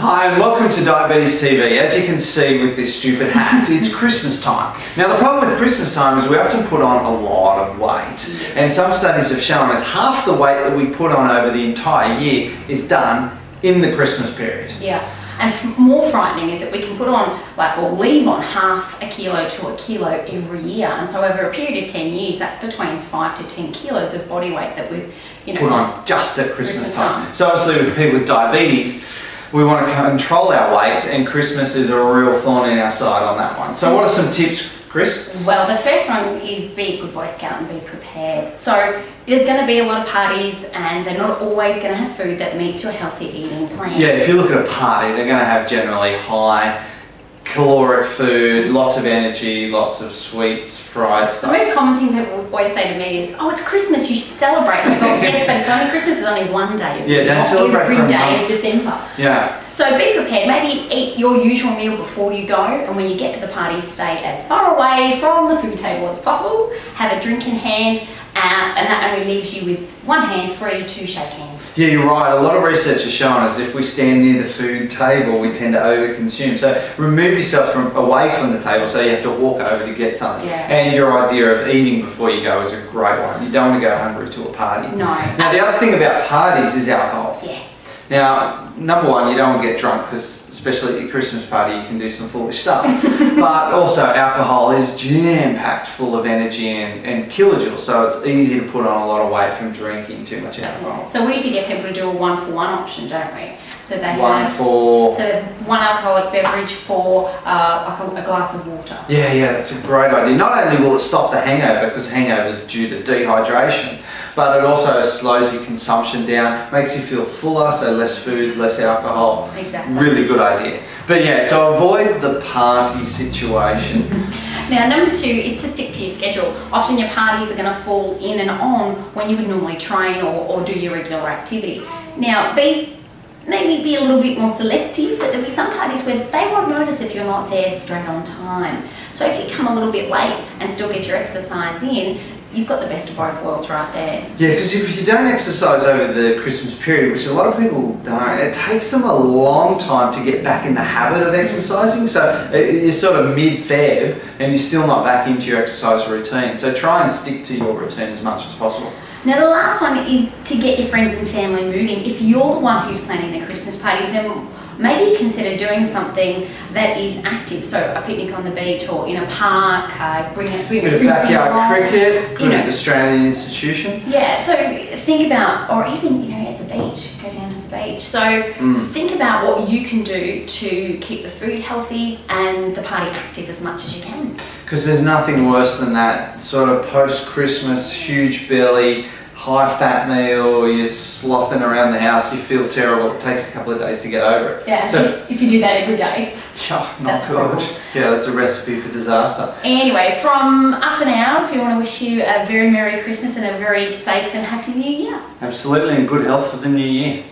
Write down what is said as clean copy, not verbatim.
Hi and welcome to Diabetes TV. As you can see with this stupid hat, it's Christmas time. Now the problem with Christmas time is we often put on a lot of weight. And some studies have shown us half the weight that we put on over the entire year is done in the Christmas period. Yeah, and more frightening is that we can put on, or leave on half a kilo to a kilo every year. And so over a period of 10 years, that's between 5 to 10 kilos of body weight that we've, put on just at Christmas time. So obviously with people with diabetes, we want to control our weight, and Christmas is a real thorn in our side on that one. So what are some tips, Chris? Well, the first one is be a good Boy Scout and be prepared. So there's going to be a lot of parties and they're not always going to have food that meets your healthy eating plan. Yeah, if you look at a party, they're going to have generally high caloric food, lots of energy, lots of sweets, fried stuff. The most common thing people always say to me is, oh, it's Christmas, you should celebrate. And I go, yes, but it's only Christmas is only one day of the year, don't not celebrate every for a day month. of December. Yeah. So be prepared. Maybe eat your usual meal before you go, and when you get to the party, stay as far away from the food table as possible. Have a drink in hand, and that only leaves you with one hand free to shake hands. Yeah, you're right. A lot of research has shown us if we stand near the food table, we tend to overconsume. So remove yourself away from the table, so you have to walk over to get something. Yeah. And your idea of eating before you go is a great one. You don't want to go hungry to a party. No. Now the other thing about parties is alcohol. Yeah. Now, number one, you don't want to get drunk because especially at your Christmas party, you can do some foolish stuff. But also, alcohol is jam-packed full of energy and kilojoules, so it's easy to put on a lot of weight from drinking too much alcohol. So we used to get people to do a 1-for-1 option, don't we? So they one alcoholic beverage for a glass of water. Yeah, that's a great idea. Not only will it stop the hangover, because hangover is due to dehydration, but it also slows your consumption down, makes you feel fuller, so less food, less alcohol. Exactly. Really good idea. But yeah, so avoid the party situation. Now, number 2 is to stick to your schedule. Often your parties are going to fall in and on when you would normally train or do your regular activity. Now, maybe be a little bit more selective, but there'll be some parties where they won't notice if you're not there straight on time. So if you come a little bit late and still get your exercise in, you've got the best of both worlds right there. Yeah, because if you don't exercise over the Christmas period, which a lot of people don't, it takes them a long time to get back in the habit of exercising. So you're sort of mid-Feb and you're still not back into your exercise routine. So try and stick to your routine as much as possible. Now the last one is to get your friends and family moving. If you're the one who's planning the Christmas party, then maybe consider doing something that is active. So a picnic on the beach or in a park, bring a frisbee backyard along. cricket, Australian institution. Yeah, so think about, or even at the beach, go down to the beach. So think about what you can do to keep the food healthy and the party active as much as you can. Because there's nothing worse than that sort of post-Christmas, huge belly, high-fat meal, you're slothing around the house, you feel terrible, it takes a couple of days to get over it. Yeah, so if you do that every day, that's good. Yeah, that's a recipe for disaster. Anyway, from us and ours, we want to wish you a very Merry Christmas and a very safe and happy New Year. Absolutely, and good health for the new year.